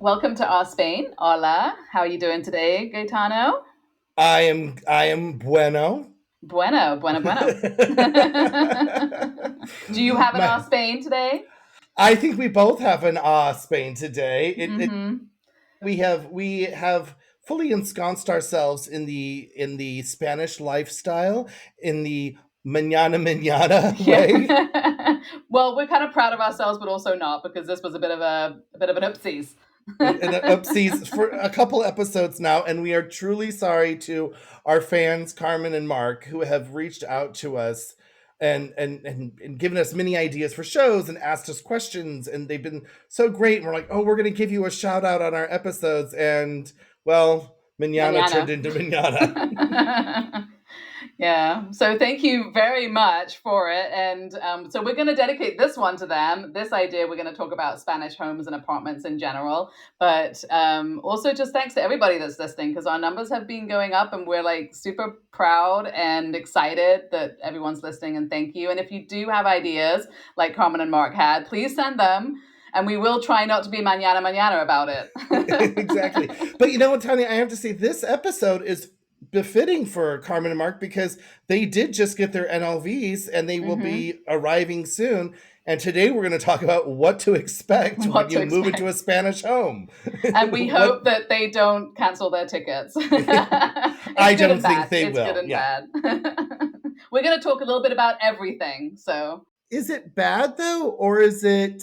welcome to our Spain. Hola, how are you doing today, Gaetano? I am bueno. Bueno, bueno, bueno. Do you have an our My, Spain today? I think we both have an Spain today. Mm-hmm. We have fully ensconced ourselves in the Spanish lifestyle, in the manana way. Yeah. Well, we're kind of proud of ourselves, but also not because this was a bit of an oopsies. And oopsies for a couple episodes now, and we are truly sorry to our fans Carmen and Mark who have reached out to us and given us many ideas for shows and asked us questions, and they've been so great. And we're like, oh, we're going to give you a shout out on our episodes, and well, manana turned Manana. into manana. Yeah. So thank you very much for it. And so we're going to dedicate this one to them. This idea, we're going to talk about Spanish homes and apartments in general. But also just thanks to everybody that's listening because our numbers have been going up and we're like super proud and excited that everyone's listening. And thank you. And if you do have ideas like Carmen and Mark had, please send them. And we will try not to be manana about it. Exactly. But you know what, Tanya, I have to say this episode is befitting for Carmen and Mark because they did just get their NLVs and they will Hmm. be arriving soon. And today we're going to talk about what to expect What when to you move into a expect. Spanish home. And we What hope that they don't cancel their tickets. It's I good don't and think bad. they It's good will. and Yeah. bad. We're going to talk a little bit about everything. So, Is it bad though, or is it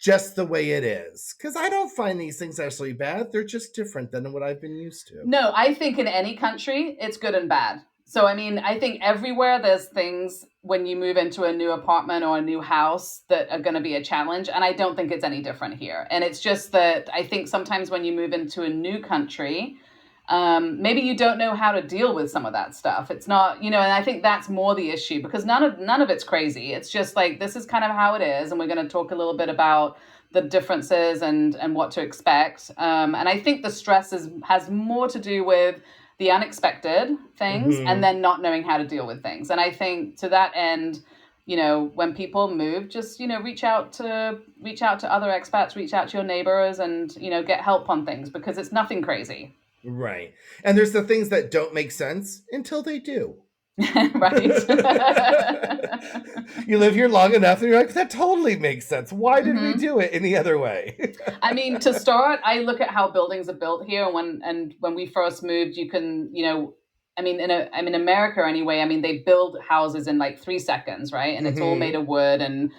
just the way it is? Because I don't find these things actually bad. They're just different than what I've been used to. no, I think in any country, it's good and bad. So, I mean, I think everywhere there's things when you move into a new apartment or a new house that are going to be a challenge. And I don't think it's any different here. And it's just that I think sometimes when you move into a new country, maybe you don't know how to deal with some of that stuff. It's not, and I think that's more the issue because none of it's crazy. It's just like this is kind of how it is, and we're going to talk a little bit about the differences and what to expect. And I think the stress has more to do with the unexpected things and Hmm. then not knowing how to deal with things. And I think to that end, when people move, just reach out to other expats, reach out to your neighbors, and get help on things because it's nothing crazy. Right. And there's the things that don't make sense until they do. Right. You live here long enough and you're like, that totally makes sense. Why did we Hmm. do it any other way? I mean, to start, I look at how buildings are built here, and when we first moved, you can, I mean, in America anyway. I mean, they build houses in like 3 seconds, right? And it's all made Hmm. of wood, and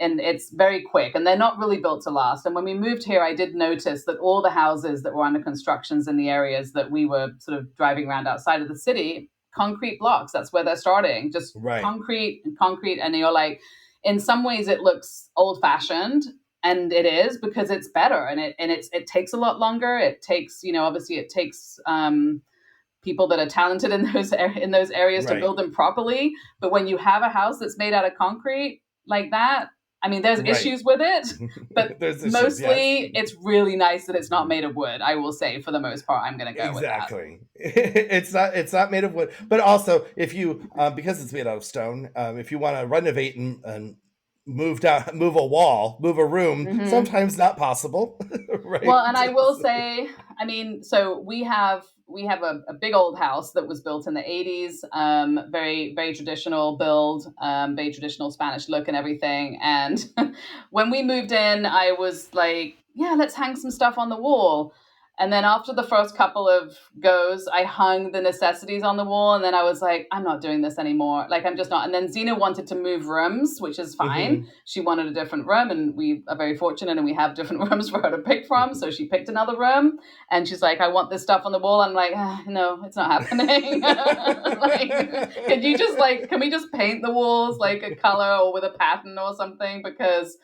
it's very quick, and they're not really built to last. And when we moved here, I did notice that all the houses that were under constructions in the areas that we were sort of driving around outside of the city, concrete blocks. That's where they're starting, just Right. concrete and concrete, and you're like, in some ways, it looks old fashioned and it is because it's better and it takes a lot longer. It takes obviously it takes people that are talented in those areas to Right. build them properly. But when you have a house that's made out of concrete like that, I mean, there's Right. issues with it, but There's issues, yes. mostly it's really nice that it's not made of wood. I will say, for the most part, I'm going to go with that. Exactly. It's not made of wood, but also if you because it's made out of stone, if you want to renovate and move a wall, move a room, Hmm. sometimes not possible, right? Well, and I will say, I mean, so we have a big old house that was built in the 80s, very very traditional build, very traditional Spanish look and everything. And when we moved in, I was like, yeah, let's hang some stuff on the wall. And then after the first couple of goes, I hung the necessities on the wall, and then I was like, I'm not doing this anymore. Like, I'm just not. And then Zena wanted to move rooms, which is fine. Hmm. She wanted a different room, and we are very fortunate, and we have different rooms for her to pick from. So she picked another room, and she's like, I want this stuff on the wall. I'm like, no, it's not happening. Like, can we just paint the walls like a color or with a pattern or something? Because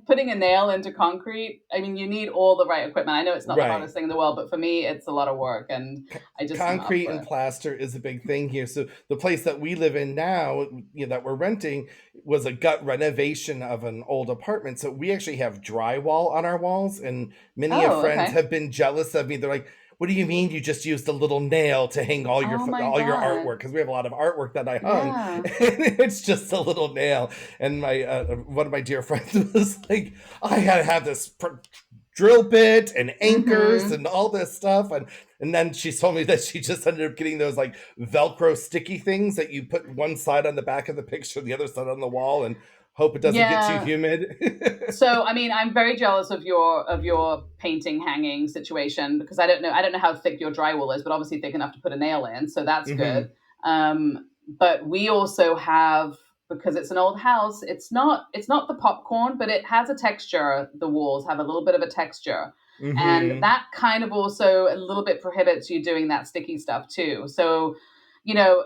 putting a nail into concrete, I mean, you need all the right equipment. I know it's not the Right. hardest thing in the world, but for me, it's a lot of work, and I just am up Concrete for and it. plaster is a big thing here. So the place that we live in now, that we're renting, was a gut renovation of an old apartment. So we actually have drywall on our walls, and many of Oh, friends okay. have been jealous of me. They're like, "What do you mean you just used a little nail to hang all your Oh my artwork?" God. Because we have a lot of artwork that I hung, Yeah. and it's just a little nail. And my one of my dear friends was like, "I had to have this drill bit and anchors Mm-hmm. and all this stuff. And then she told me that she just ended up getting those like Velcro sticky things that you put one side on the back of the picture, the other side on the wall, and hope it doesn't get too Yeah. humid. So I mean, I'm very jealous of your painting hanging situation because I don't know how thick your drywall is, but obviously thick enough to put a nail in, so that's good. Hmm. But we also have, because it's an old house, it's not the popcorn, but it has a texture. The walls have a little bit of a texture. And Hmm. that kind of also a little bit prohibits you doing that sticky stuff too. So,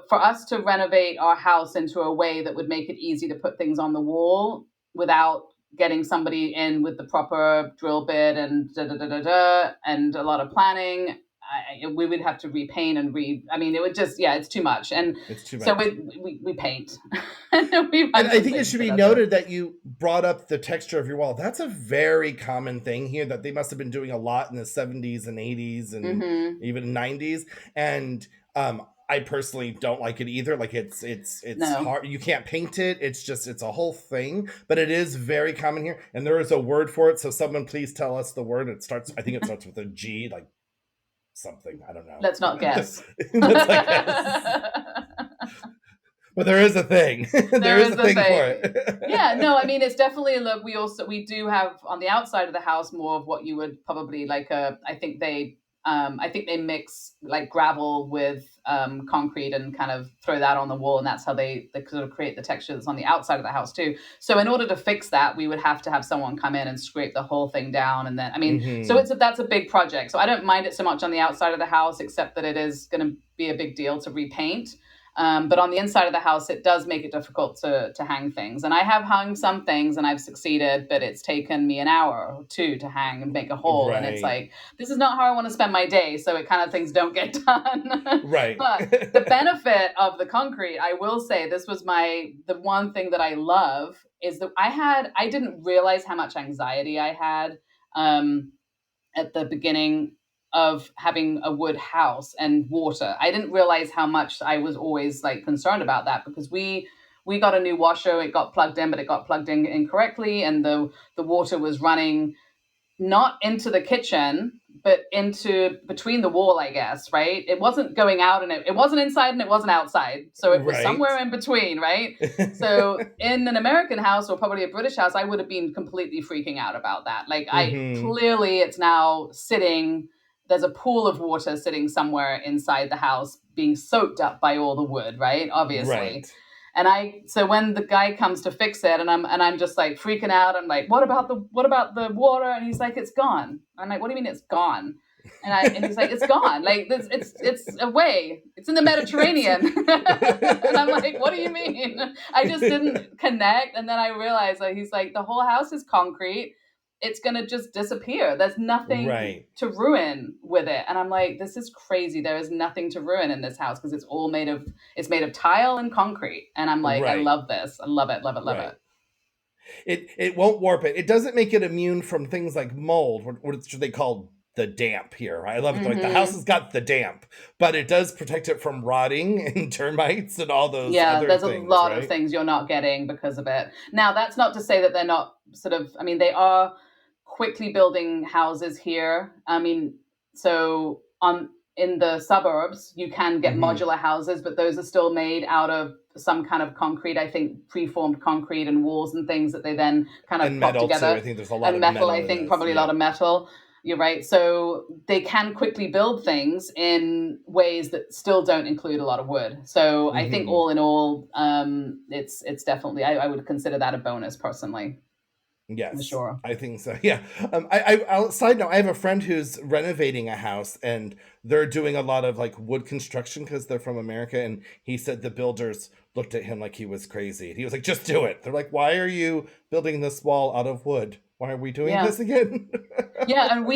for us to renovate our house into a way that would make it easy to put things on the wall without getting somebody in with the proper drill bit and da da da da da and a lot of planning, we would have to repaint and I mean, it would just, yeah, it's too much. And It's too so much. we paint. We And find I some think it things, should but be that's it. noted that you brought up the texture of your wall. That's a very common thing here that they must have been doing a lot in the 70s and 80s and Mm-hmm. even 90s. And I personally don't like it either. Like it's No, hard. You can't paint it. It's a whole thing, but it is very common here. And there is a word for it. So someone please tell us the word. I think it starts with a G, like something. I don't know. let's not guess. That's like yes. But there is a thing. There There is is a the thing for thing. Yeah, it. no, I mean, it's definitely a look. We do have on the outside of the house more of what you would probably like I think they mix like gravel with concrete and kind of throw that on the wall, and that's how they sort of create the texture that's on the outside of the house too. So in order to fix that, we would have to have someone come in and scrape the whole thing down, and then I mean, so Hmm. that's a big project. So I don't mind it so much on the outside of the house, except that it is going to be a big deal to repaint. But on the inside of the house, it does make it difficult to hang things. And I have hung some things and I've succeeded, but it's taken me an hour or two to hang and make a hole. And it's Right. like, this is not how I want to spend my day. So it kind of things don't get done. Right. But the benefit of the concrete, I will say, this was the one thing that I love is that I didn't realize how much anxiety I had. Um, at the beginning of having a wood house and water. I didn't realize how much I was always like concerned about that because we got a new washer. It got plugged in, but it got plugged in incorrectly, and the water was running not into the kitchen, but into between the wall, I guess, right? It wasn't going out and it wasn't inside and it wasn't outside. So it was Right. somewhere in between, right? So in an American house or probably a British house, I would have been completely freaking out about that. Like I Hmm. clearly it's now sitting, there's a pool of water sitting somewhere inside the house being soaked up by all the wood, right? Obviously. Right. And so when the guy comes to fix it, and I'm just like freaking out. I'm like, what about the water? And he's like, it's gone. I'm like, what do you mean it's gone? And he's like, it's gone. Like it's away. It's in the It's- Mediterranean. And I'm like, what do you mean? I just didn't connect. And then I realized that he's like, the whole house is concrete. It's gonna just disappear. There's nothing right. to ruin with it. And I'm like, this is crazy. There is nothing to ruin in this house because it's made of tile and concrete. And I'm like, I Right. love this. I love it, love it, love Right. it. It won't warp it. It doesn't make it immune from things like mold, what they call the damp here. I love it. Like the house Mm-hmm. has got the damp, but it does protect it from rotting and termites and all those Yeah, other there's a things, lot of right? things you're not getting because of it. Now, that's not to say that they're not sort of, I mean, they are quickly building houses here. I mean, so on in the suburbs, you can get Hmm. modular houses, but those are still made out of some kind of concrete, I think preformed concrete and walls and things that they then kind of And plop metal too. I together. think there's a lot And of metal, metal I in think this. probably a lot Yeah. of metal. You're right. So they can quickly build things in ways that still don't include a lot of wood. So I think Hmm. all in all, it's definitely I would consider that a bonus personally, for Yes, sure. I think so. Yeah. Side note, I have a friend who's renovating a house, and they're doing a lot of like wood construction because they're from America. And he said the builders looked at him like he was crazy. He was like, "Just do it." They're like, "Why are you building this wall out of wood? Why are we doing Yeah. this again?" Yeah, and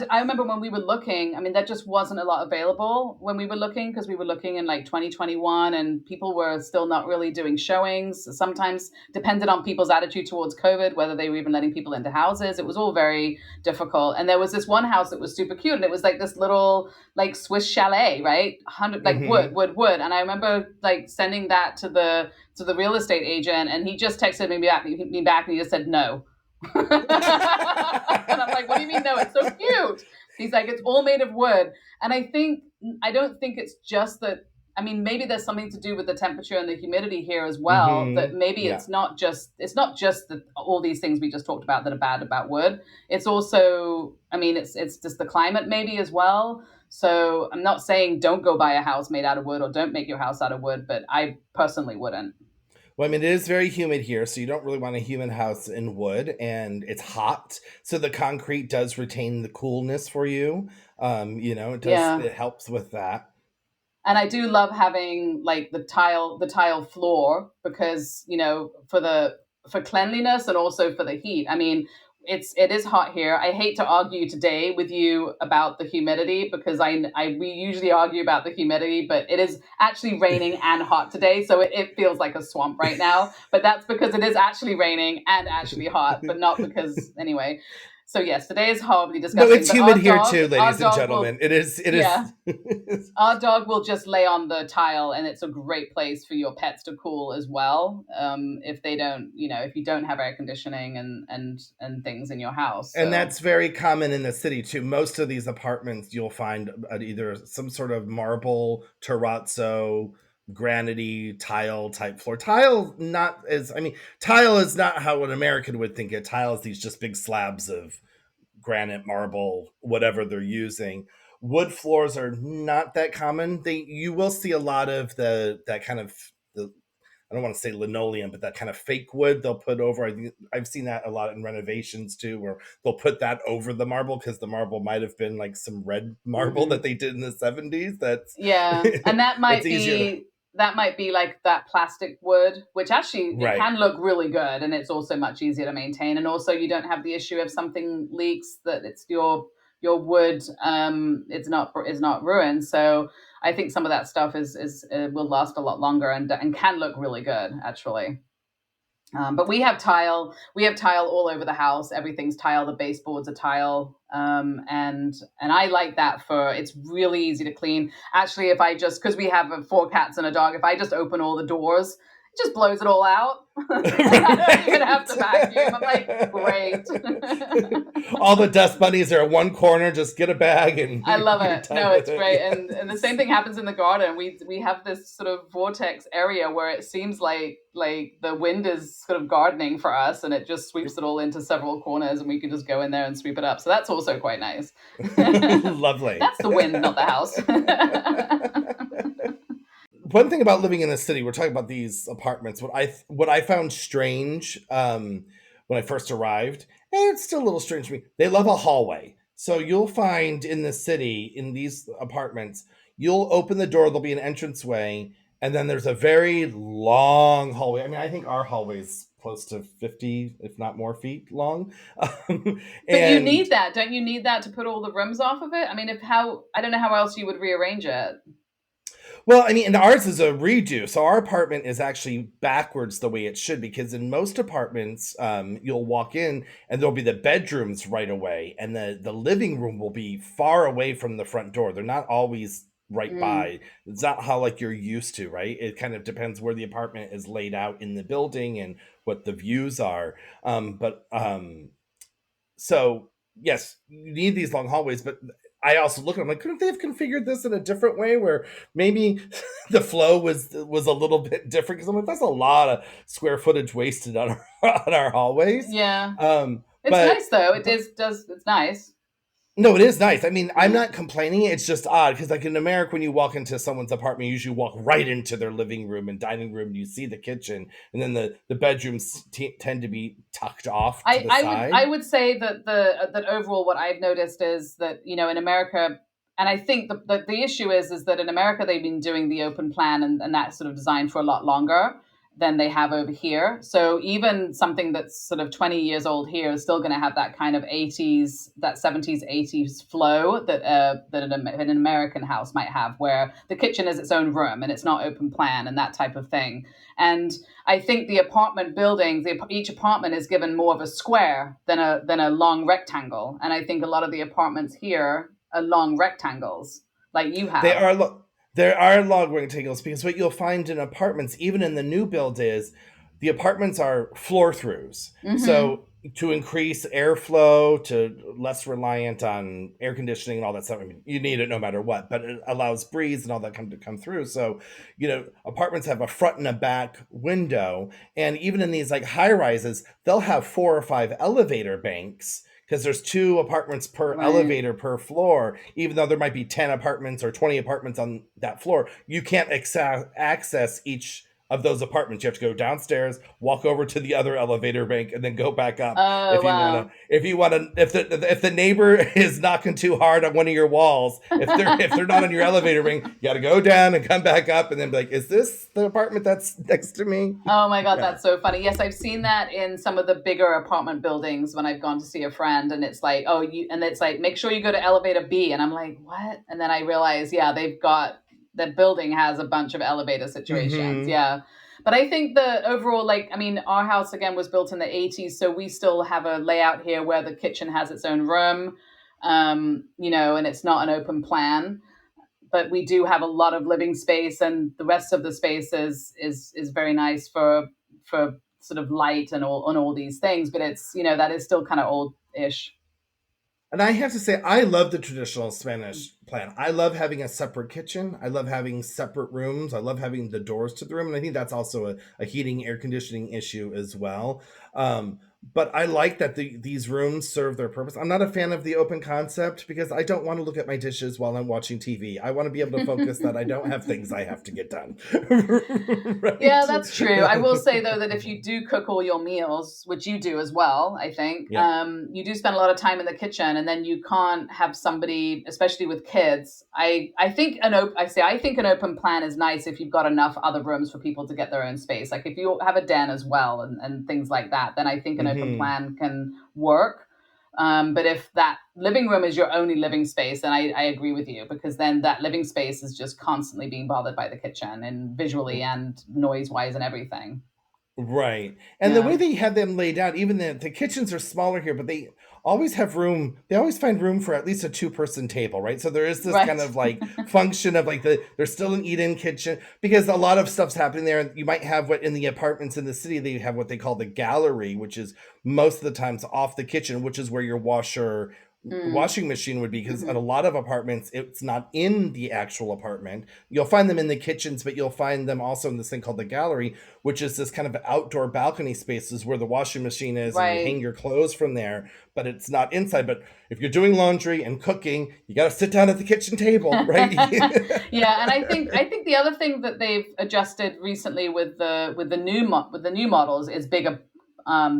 I remember when we were looking, I mean, there just wasn't a lot available when we were looking because we were looking in like 2021 and people were still not really doing showings. Sometimes depended on people's attitude towards COVID, whether they were even letting people into houses. It was all very difficult. And there was this one house that was super cute and it was like this little like Swiss chalet, right? 100 like wood, Hmm. wood, wood. And I remember like sending that to the real estate agent and he just texted me back and he just said no. And I'm like, what do you mean? No, it's so cute. He's like, it's all made of wood. And I don't think it's just that. I mean, maybe there's something to do with the temperature and the humidity here as well. That maybe Yeah. it's not just all these things we just talked about that are bad about wood. It's also, I mean, it's just the climate maybe as well. So I'm not saying don't go buy a house made out of wood or don't make your house out of wood, but I personally wouldn't. Well, I mean, it is very humid here, so you don't really want a humid house in wood, and it's hot, so the concrete does retain the coolness for you. It does. Yeah. It helps with that. And I do love having like the tile floor because for cleanliness and also for the heat. I mean, it is hot here. I hate to argue today with you about the humidity because I we usually argue about the humidity, but it is actually raining and hot today, so it feels like a swamp right now. But that's because it is actually raining and actually hot, but not because anyway. So yes, today is horribly No, disgusting. it's But humid here too, our ladies and dog gentlemen. will, It is. It yeah, is. our dog will just lay on the tile, and it's a great place for your pets to cool as well. If they don't, if you don't have air conditioning and things in your house. And So that's very common in the city too. Most of these apartments you'll find either some sort of marble, terrazzo, granity tile type floor. Tile is not how an American would think it. Tile is these just big slabs of granite, marble, whatever they're using. Wood floors are not that common. They You will see a lot of that kind of the I don't want to say linoleum, but that kind of fake wood they'll put over. I've seen that a lot in renovations too, where they'll put that over the marble because the marble might have been like some red marble that mhm. they did in the 70s. That's Yeah, and it's easier to that might be like that plastic wood, which actually it right. can look really good, and it's also much easier to maintain. And also, you don't have the issue if something leaks that it's your wood. It's not ruined. So I think some of that stuff is will last a lot longer and can look really good actually. But we have tile. We have tile all over the house. Everything's tile. The baseboards are tile, and I like that for it's really easy to clean. Actually, if I just because we have four cats and a dog, if I just open all the doors, it just blows it all out. I don't even have to vacuum. I'm like, great. All the dust bunnies are in one corner. Just get a bag and I love you're it. done No, with it's it. great, Yeah. and the same thing happens in the garden. We have this sort of vortex area where it seems like the wind is sort of gardening for us, and it just sweeps it all into several corners, and we can just go in there and sweep it up. So that's also quite nice. Lovely. That's the wind, not the house. One thing about living in the city, we're talking about these apartments. What I found strange when I first arrived, and it's still a little strange to me. They love a hallway, so you'll find in the city in these apartments, you'll open the door, there'll be an entranceway, and then there's a very long hallway. I mean, I think our hallway is close to 50, if not more feet long, But you and need that, don't you? Need that to put all the rooms off of it. I mean, if how I don't know how else you would rearrange it. well, I mean, and ours is a redo. So our apartment is actually backwards the way it should, because in most apartments, you'll walk in and there'll be the bedrooms right away, and the living room will be far away from the front door. They're not always right Mm, by. It's not how like you're used to, right? It kind of depends where the apartment is laid out in the building and what the views are. So yes, you need these long hallways, but I also look at them like, couldn't they have configured this in a different way where maybe the flow was a little bit different? Because I'm like, that's a lot of square footage wasted on our on our hallways. yeah, Um, it's but nice though. It but is does it's nice. no, it is nice. I mean, I'm Yeah. not complaining. It's just odd because, like in America, when you walk into someone's apartment, you usually walk right into their living room and dining room. You see the kitchen, and then the bedrooms tend to be tucked off to the I side. would say that that overall what I've noticed is that in America, and I think the issue is that in America they've been doing the open plan and that sort of design for a lot longer than they have over here. So even something that's sort of 20 years old here is still going to have that kind of 80s, that 70s, 80s flow that an American house might have, where the kitchen is its own room and it's not open plan and that type of thing. And I think the apartment buildings, each apartment is given more of a square than a long rectangle, and I think a lot of the apartments here are long rectangles, like you They have. are there are log rectangles because what you'll find in apartments, even in the new build, is the apartments are floor throughs. Mm-hmm. So to increase airflow, to less reliant on air conditioning and all that stuff. I mean, you need it no matter what, but it allows breeze and all that to come through. So, apartments have a front and a back window, and even in these like high rises, they'll have 4 or 5 elevator banks because there's 2 apartments per Right. elevator per floor. Even though there might be 10 apartments or 20 apartments on that floor, you can't access each of those apartments. You have to go downstairs, walk over to the other elevator bank, and then go back up Oh, wow. if the neighbor is knocking too hard on one of your walls, if they're not on your elevator ring, you got to go down and come back up, and then be like, is this the apartment that's next to me? Oh my God, Yeah. that's so funny. Yes, I've seen that in some of the bigger apartment buildings when I've gone to see a friend, and it's like, and it's like, make sure you go to elevator B. And I'm like, what? And then I realize, yeah, the building has a bunch of elevator situations. Mm-hmm. Yeah. But I think the overall, like, I mean, our house again was built in the 80s. So we still have a layout here where the kitchen has its own room, and it's not an open plan, but we do have a lot of living space, and the rest of the space is very nice for sort of light and all these things. But it's that is still kind of old-ish. And I have to say, I love the traditional Spanish plan. I love having a separate kitchen. I love having separate rooms. I love having the doors to the room. And I think that's also a heating, air conditioning issue as well. But I like that these rooms serve their purpose. I'm not a fan of the open concept because I don't want to look at my dishes while I'm watching TV. I want to be able to focus that I don't have things I have to get done. Yeah, Right? that's true. I will say though that if you do cook all your meals, which you do as well, I think, Yeah. you do spend a lot of time in the kitchen, and then you can't have somebody, especially with kids. I think an open plan is nice if you've got enough other rooms for people to get their own space. Like if you have a den as well and things like that, then I think an open Hmm. plan can work. But if that living room is your only living space, then I agree with you, because then that living space is just constantly being bothered by the kitchen and visually and noise wise and everything. Right. And the way Yeah. they have them laid out, even the kitchens are smaller here, but they always have room. They always find room for at least a two-person table, right? So there is this kind Right. of like function of like there's still an eat-in kitchen because a lot of stuff's happening there. You might have what in the apartments in the city, they have what they call the gallery, which is most of the times off the kitchen, which is where your Mm. washing machine would be, because at a Hmm. lot of apartments it's not in the actual apartment. You'll find them in the kitchens, but you'll find them also in this thing called the gallery, which is this kind of outdoor balcony spaces where the washing machine is and you hang Right. your clothes from there, but it's not inside. But if you're doing laundry and cooking, you got to sit down at the kitchen table, right? Yeah, and I think the other thing that they've adjusted recently with the new models is bigger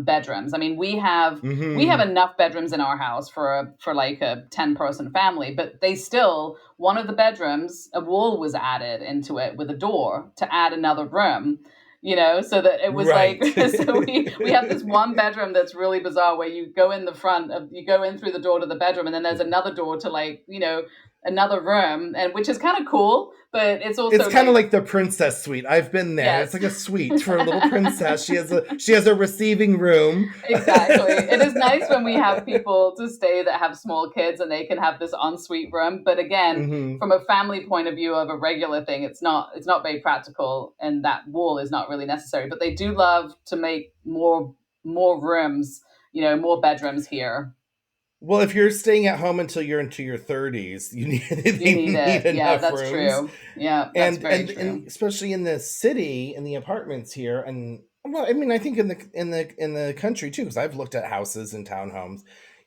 bedrooms. I mean, we have Hmm. enough bedrooms in our house for like a 10-person family, but they still, one of the bedrooms, a wall was added into it with a door to add another room. So that it was like, Right. so we have this one bedroom that's really bizarre, where you go in through the door to the bedroom, and then there's another door to, like, another room, and which is kind of cool, but it's It's also kind of like, like the princess suite. I've been there. It's yes. like a suite for a little princess. She has a receiving room. Exactly. It is nice when we have people to stay that have small kids and they can have this ensuite room. But again, Hmm. from a family point of view of a regular thing, it's not very practical, and that wall is not really necessary. But they do love to make more rooms, more bedrooms here. Well, if you're staying at home until you're into your 30s, you need You they need need it. Yeah, enough that's rooms. true. Yeah, that's and very and and true. especially in the city, in the apartments here, and well, I mean, I think in the country too, because I've looked at houses and townhomes.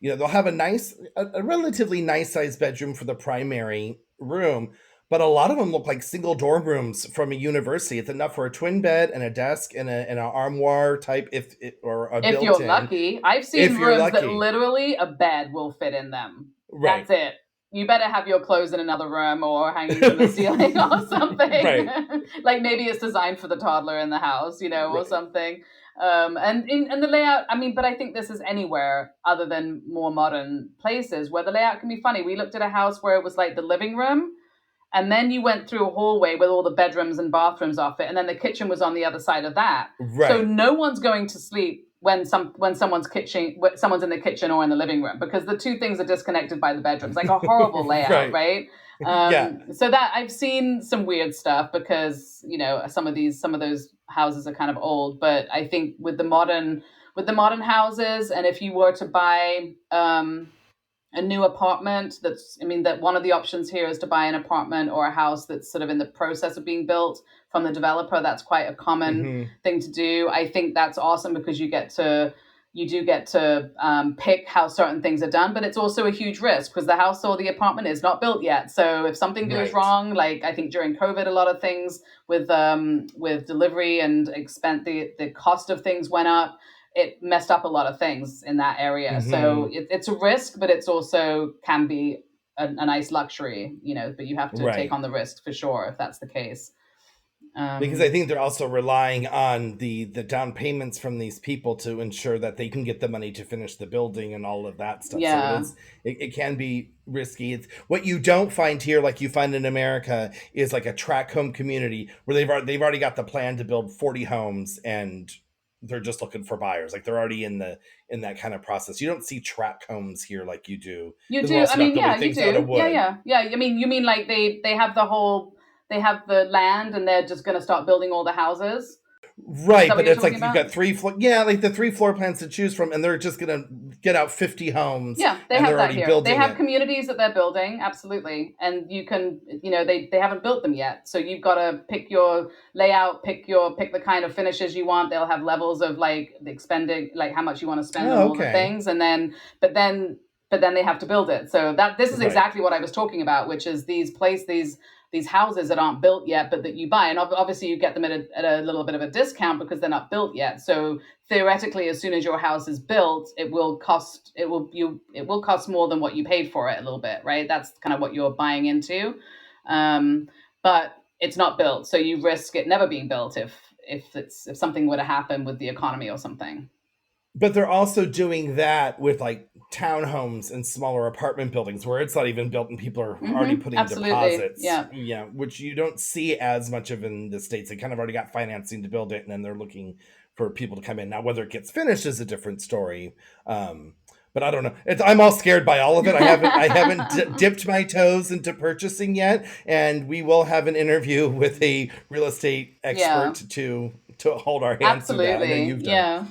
They'll have a relatively nice sized bedroom for the primary room, but a lot of them look like single dorm rooms from a university. It's enough for a twin bed and a desk and an armoire type, or a If you're built-in, lucky. I've seen if you're rooms that lucky. literally a bed will fit in them. Right. That's it. You better have your clothes in another room or hanging from the ceiling or something. Right. Like maybe it's designed for the toddler in the house, or Right. something. And the layout, I mean, but I think this is anywhere other than more modern places where the layout can be funny. We looked at a house where it was like the living room, and then you went through a hallway with all the bedrooms and bathrooms off it, and then the kitchen was on the other side of that. So Right. no one's going to sleep when someone's in the kitchen or in the living room, because the two things are disconnected by the bedrooms. Like a horrible layout, Right. right? Yeah. So that I've seen some weird stuff because some of those houses are kind of old. But I think with the modern houses, and if you were to buy a new apartment, that one of the options here is to buy an apartment or a house that's sort of in the process of being built from the developer. That's quite a common Hmm. thing to do. I think that's awesome because you do get to pick how certain things are done, but it's also a huge risk because the house or the apartment is not built yet. So if something goes Right. wrong, like I think during COVID, a lot of things with delivery and expense, the cost of things went up. It messed up a lot of things in that area. So Hmm. it's a risk, but it's also can be a nice luxury, but you have to take Right. on the risk for sure if that's the case. Because I Um, think they're also relying on the down payments from these people to ensure that they can get the money to finish the building and all of that stuff. So yeah. it can be risky. It's what you don't find here, like you find in America, is like a tract home community where they've already got the plan to build 40 homes and they're just looking for buyers. Like they're already in that kind of process. You don't see tract homes here like you do You because we're do. I also not mean, yeah, building you things out of do. Yeah, wood. yeah, yeah. I mean, you mean like they have they have the land and they're just going to start building all the houses? Is Right, that what but you're it's talking like you've about? got like the three floor plans to choose from, and they're just gonna get out 50 homes, Yeah, they and have they're that already here. They building have it. communities that they're building, absolutely. And you can, they haven't built them yet. So you've got to pick your layout, pick the kind of finishes you want. They'll have levels of like the expending, like how much you want to spend on Oh, all the okay. things. And then, but then they have to build it. So this is Right. exactly what I was talking about, which is these houses that aren't built yet, but that you buy. And obviously you get them at a little bit of a discount because they're not built yet. So theoretically, as soon as your house is built, it will cost more than what you paid for it a little bit, right? That's kind of what you're buying into. But it's not built, so you risk it never being built if something were to happen with the economy or something. But they're also doing that with like townhomes and smaller apartment buildings where it's not even built and people are already putting Absolutely. deposits, Yeah. which you don't see as much of in the States. They kind of already got financing to build it and then they're looking for people to come in. Now, whether it gets finished is a different story. But I don't know. I'm all scared by all of it. I haven't dipped my toes into purchasing yet, and we will have an interview with a real estate Yeah. expert to hold our hands through that. I know Absolutely. you've done it. Yeah.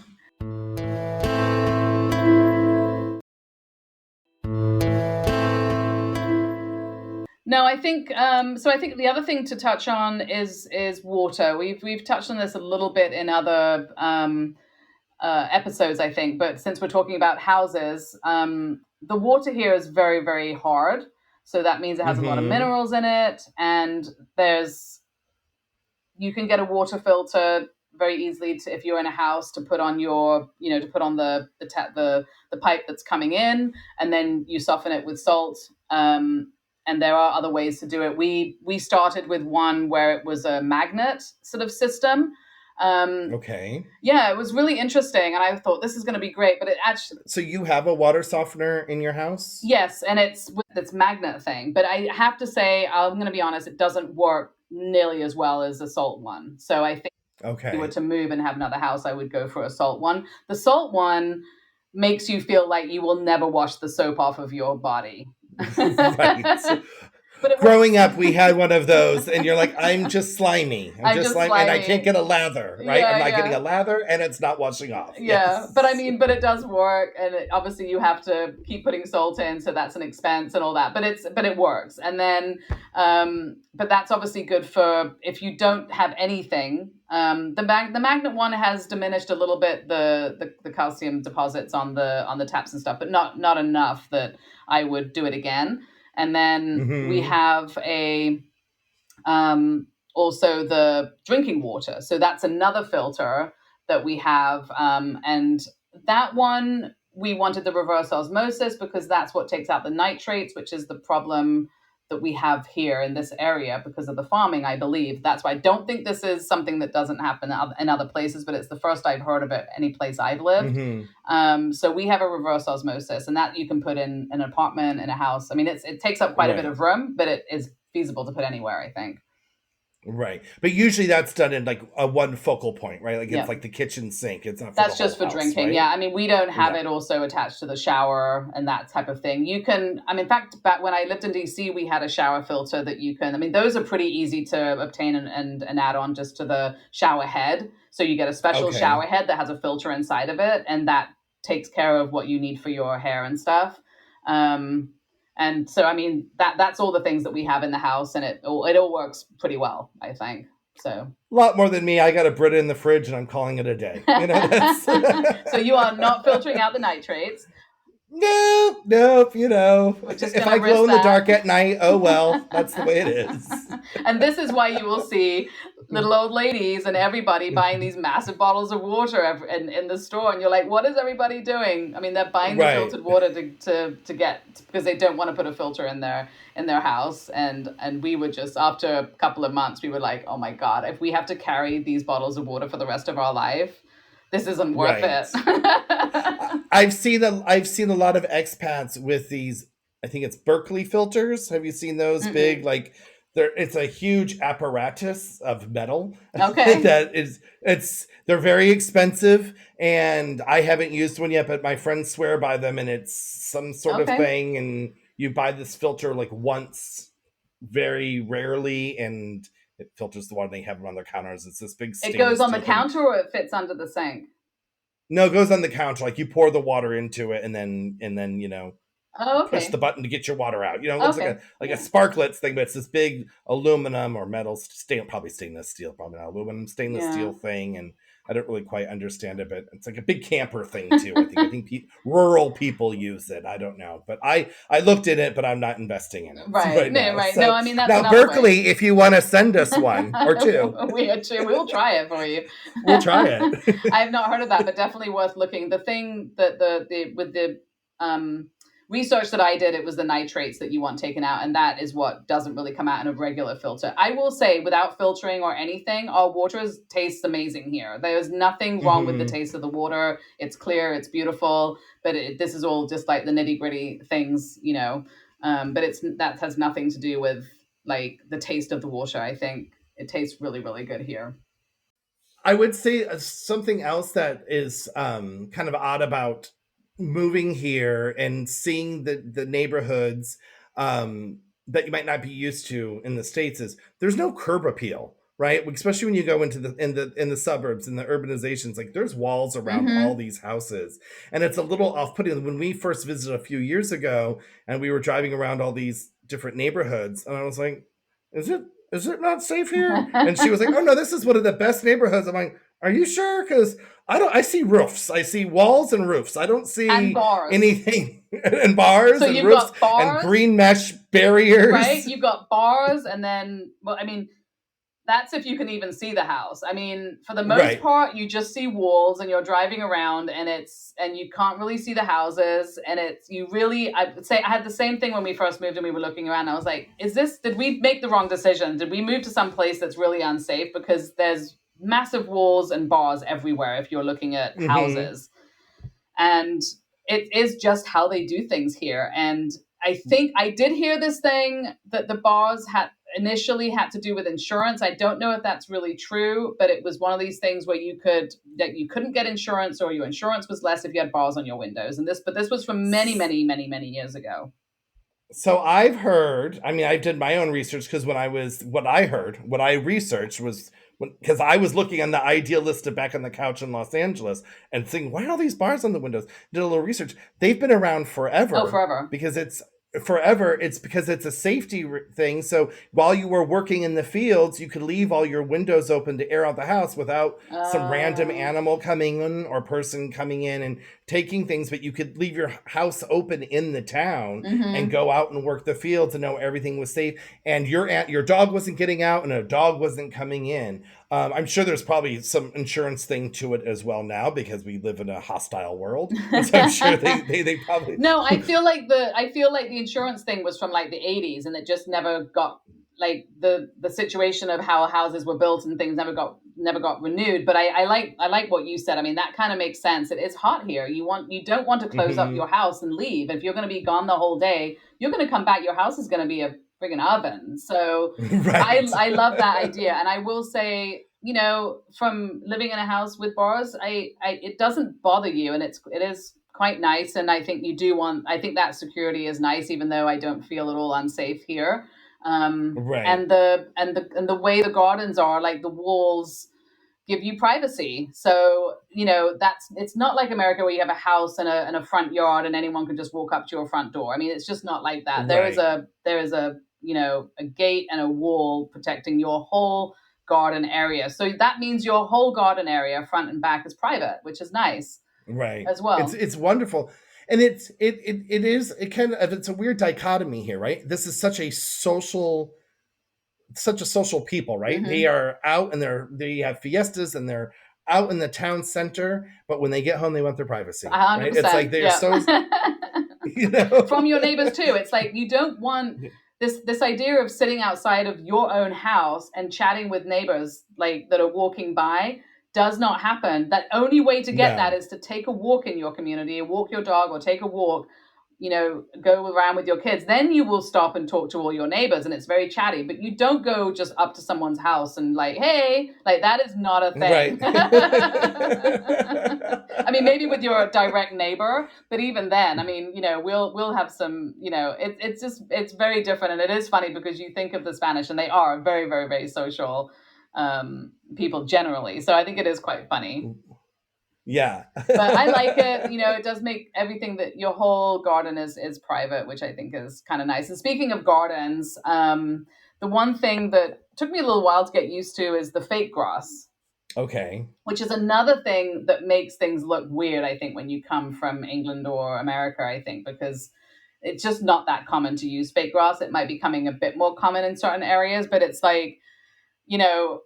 No, I think so. I think the other thing to touch on is water. We've touched on this a little bit in other episodes, I think. But since we're talking about houses, the water here is very, very hard. So that means it has a lot of Hmm. minerals in it, and there's you can get a water filter very easily if you're in a house to put on to put on the pipe that's coming in, and then you soften it with salt. And there are other ways to do it. We started with one where it was a magnet sort of system. Um, Okay. yeah, it was really interesting, and I thought this is going to be great. But it actually, So you have a water softener in your house? yes, and it's with this magnet thing. But I have to say, I'm going to be honest, it doesn't work nearly as well as a salt one. So I think if you were Okay. to move and have another house, I would go for a salt one. The salt one makes you feel like you will never wash the soap off of your body. Right. But it Growing works. up, we had one of those, and you're like, I'm just slimy. I'm I just just slimy, and I can't slimy. get a lather, right? I'm Yeah, not getting a yeah. lather, and it's not washing off. Yeah, but I Yes. mean, but it does work, and obviously you have to keep putting salt in, so that's an expense and all that. But it works, and then but that's obviously good for if you don't have anything. The magnet one has diminished a little bit the calcium deposits on the taps and stuff, but not enough that I would do it again. And then we Hmm. have a also the drinking water. So that's another filter that we have. And that one, we wanted the reverse osmosis because that's what takes out the nitrates, which is the problem that we have here in this area because of the farming, I believe. That's why I don't think this is something that doesn't happen in other places, but it's the first I've heard of it any place I've lived. Hmm. So we have a reverse osmosis, and that you can put in an apartment, in a house. I mean, it takes up quite a bit Right. of room, but it is feasible to put anywhere, I think. Right. But usually that's done in like a one focal point, right? Like it's Yeah. like the kitchen sink. It's not for the That's whole just for house, drinking. Yeah. right? I mean, we don't have Yeah. it also attached to the shower and that type of thing. You can, I mean, in fact, back when I lived in DC, we had a shower filter that you can, I mean, those are pretty easy to obtain and add on just to the shower head. So you get a special shower Okay. head that has a filter inside of it, and that takes care of what you need for your hair and stuff. Um, and so, I mean, that's all the things that we have in the house, and it all works pretty well, I think. So. A lot more than me. I got a Brita in the fridge and I'm calling it a day. That's So you are not filtering out the nitrates. nope, nope, We're just if going to I glow risk in the that. dark at night, oh well, that's the way it is. And this is why you will see little old ladies and everybody buying these massive bottles of water in the store. And you're like, what is everybody doing? I mean, they're buying the Right. filtered water to get, because they don't want to put a filter in their house. And we would just, after a couple of months, we were like, oh my God, if we have to carry these bottles of water for the rest of our life, this isn't worth Right. it. I've seen a lot of expats with these. I think it's Berkeley filters. Have you seen those big Mm-mm. like? There, it's a huge apparatus of metal Okay. that is. They're very expensive, and I haven't used one yet. But my friends swear by them, and it's some sort of Okay. thing. And you buy this filter like once, very rarely, and it filters the water. They have them on their counters. It's this big It goes stainless on the steel thing. counter or it fits under the sink? No, it goes on the counter. Like you pour the water into it, and then Oh, push the okay. button to get your water out. It looks Okay. like a Yeah. sparklets thing, but it's this big aluminum or metal, probably stainless steel, probably not aluminum, stainless Yeah. steel thing. And I don't really quite understand it, but it's like a big camper thing too. I think rural people use it. I don't know, but I looked in it, but I'm not investing in it Right. right No, now. right. No, So I mean, that's now another way. Berkeley, if you want to send us one or two, We'll try it for you. we'll try it. I have not heard of that, but definitely worth looking. The thing that the with the um, research that I did, it was the nitrates that you want taken out, and that is what doesn't really come out in a regular filter. I will say, without filtering or anything, our water tastes amazing here. There's nothing wrong with the Mhm. taste of the water. It's clear, it's beautiful, but this is all just like the nitty gritty things. But that has nothing to do with like the taste of the water. I think it tastes really, really good here. I would say something else that is kind of odd about moving here and seeing the neighborhoods that you might not be used to in the states is there's no curb appeal, right? Especially when you go into the suburbs and the urbanizations, like there's walls around all Mm-hmm. these houses, and it's a little off-putting. When we first visited a few years ago, and we were driving around all these different neighborhoods, and I was like, "Is it not safe here?" And she was like, "Oh no, this is one of the best neighborhoods." I'm like, "Are you sure?" Because I see roofs, I see walls and roofs. I don't And see bars. anything and So bars and you've roofs got and bars, green mesh right? barriers. You've got bars, and then, well, I mean, that's if you can even see the house. I mean, for the most Right. part, you just see walls, and you're driving around, and you can't really see the houses, and I would say I had the same thing when we first moved and we were looking around. I was like, did we make the wrong decision? Did we move to some place that's really unsafe? Because there's massive walls and bars everywhere if you're looking at Hmm. houses. And it is just how they do things here. And I think I did hear this thing that the bars had initially had to do with insurance. I don't know if that's really true, but it was one of these things where you couldn't get insurance, or your insurance was less if you had bars on your windows. But this was from many, many, many, many years ago. So I've heard, I mean, I did my own research because what I researched was because I was looking on the idealista back on the couch in Los Angeles and thinking, why are all these bars on the windows? Did a little research. They've been around Oh, forever forever. because it's forever. It's because it's a safety thing. So while you were working in the fields, you could leave all your windows open to air out the house without some random Uh, animal coming in or person coming in and taking things, but you could leave your house open in the town and mm-hmm. go out and work the fields and know everything was safe, and your dog wasn't getting out and a dog wasn't coming in. I'm sure there's probably some insurance thing to it as well now because we live in a hostile world, and so I'm sure they probably. No, I feel like the insurance thing was from like the 80s, and it just never got, like, the situation of how houses were built and things never got renewed. But I like what you said. I mean, that kind of makes sense. It is hot here. You don't want to close up Mhm. your house and leave. If you're going to be gone the whole day, you're going to come back. Your house is going to be a friggin' oven. So Right. I love that idea. And I will say, from living in a house with bars, it doesn't bother you, and it is quite nice. And I think that security is nice, even though I don't feel at all unsafe here. Right. And the way the gardens are, like the walls give you privacy. So, it's not like America where you have a house and a front yard and anyone can just walk up to your front door. I mean, it's just not like that. Right. There is a gate and a wall protecting your whole garden area. So that means your whole garden area, front and back, is private, which is nice Right. as well. It's wonderful. And it's a weird dichotomy here, right? This is such a social people, right? They Mm-hmm. are out and they have fiestas and they're out in the town center, but when they get home they want their privacy, right? It's like 100%. they're Yeah. so, you know. From your neighbors too. It's like you don't want this idea of sitting outside of your own house and chatting with neighbors like that are walking by does not happen. That only way to get that No. is to take a walk in your community, walk your dog or take a walk, go around with your kids. Then you will stop and talk to all your neighbors and it's very chatty, but you don't go just up to someone's house and like, hey, like that is not a Right. thing. I mean, maybe with your direct neighbor, but even then, I mean, we'll have some, it's very different. And it is funny because you think of the Spanish and they are very, very, very social people generally. So I think it is quite funny. Yeah. But I like it. It does make everything that your whole garden is private, which I think is kind of nice. And speaking of gardens, the one thing that took me a little while to get used to is the fake grass, Okay. which is another thing that makes things look weird, I think, when you come from England or America, I think, because it's just not that common to use fake grass. It might be becoming a bit more common in certain areas, but it's like, you know,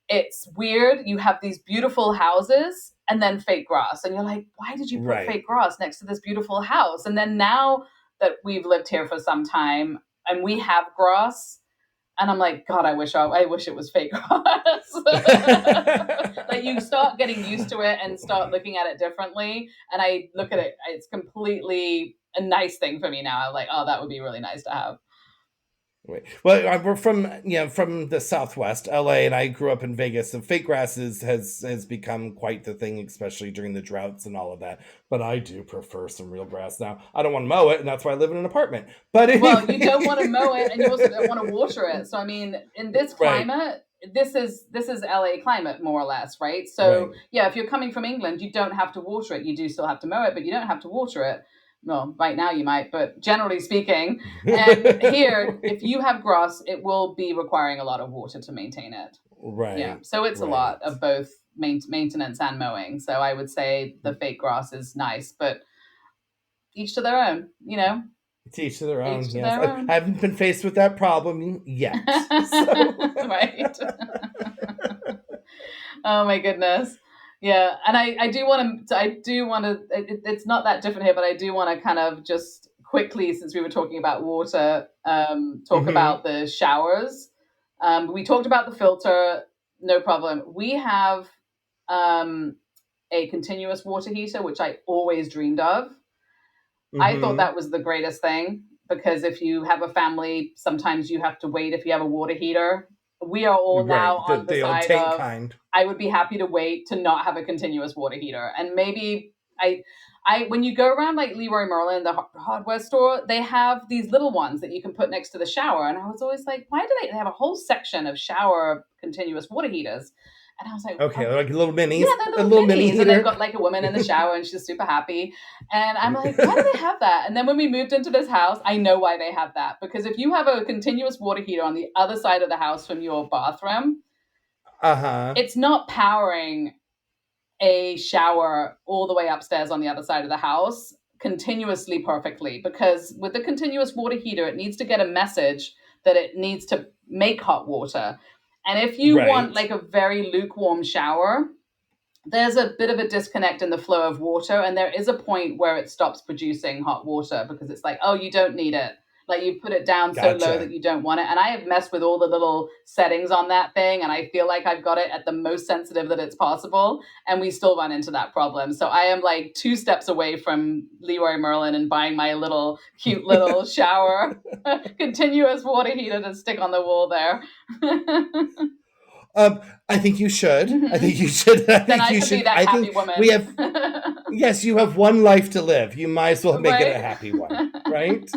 it's weird. You have these beautiful houses and then fake grass. And you're like, why did you put Right. fake grass next to this beautiful house? And then now that we've lived here for some time and we have grass, and I'm like, God, I wish it was fake grass. Like you start getting used to it and start looking at it differently. And I look at it, it's completely a nice thing for me now. I'm like, oh, that would be really nice to have. Right. Well, we're from the Southwest, LA, and I grew up in Vegas. So fake grass has become quite the thing, especially during the droughts and all of that. But I do prefer some real grass now. I don't want to mow it, and that's why I live in an apartment. But Well, you don't anyway. want to mow it, and you also don't want to water it. So, I mean, in this Right. climate, this is LA climate more or less, right? So, Right. yeah, if you're coming from England, you don't have to water it. You do still have to mow it, but you don't have to water it. Well, right now you might, but generally speaking, and here, if you have grass, it will be requiring a lot of water to maintain it. Yeah, Right. so it's a Right. lot of both maintenance and mowing. So I would say the fake grass is nice, but each to their own, To each to their own. each to Yes, their I own. haven't been faced with that problem yet. So. Right. Oh my goodness. Yeah, and I do want to. It's not that different here, but I do want to kind of just quickly, since we were talking about water, talk Hmm. about the showers. We talked about the filter, no problem. We have um, a continuous water heater, which I always dreamed of. I thought Hmm. that was the greatest thing because if you have a family, sometimes you have to wait if you have a water heater. We are all now Right. on the The old side tank of kind. I would be happy to wait to not have a continuous water heater. And maybe I when you go around like Leroy Merlin, the hardware store, they have these little ones that you can put next to the shower. And I was always like, why do they have a whole section of shower continuous water heaters? And I was like, Okay, like little yeah, minis, they're a little little mini minis, and they've heater. got like a woman in the shower, and she's super happy. And I'm like, why do they have that? And then when we moved into this house, I know why they have that because if you have a continuous water heater on the other side of the house from your bathroom, Uh-huh. it's not powering a shower all the way upstairs on the other side of the house continuously perfectly because with the continuous water heater, it needs to get a message that it needs to make hot water. And if you want Right. like a very lukewarm shower, there's a bit of a disconnect in the flow of water and there is a point where it stops producing hot water because it's like, oh, you don't need it. Like you put it down so low that Gotcha. you don't want it. And I have messed with all the little settings on that thing, and I feel like I've got it at the most sensitive that it's possible, and we still run into that problem. So I am like 2 steps away from Leroy Merlin and buying my little cute little shower continuous water heater to stick on the wall there. Um, I think you should. I Mm-hmm. think you should. I Then think I you could be should. that I happy think we woman. have. Yes, you have one life to live. You might as well make it a Right? happy one, right?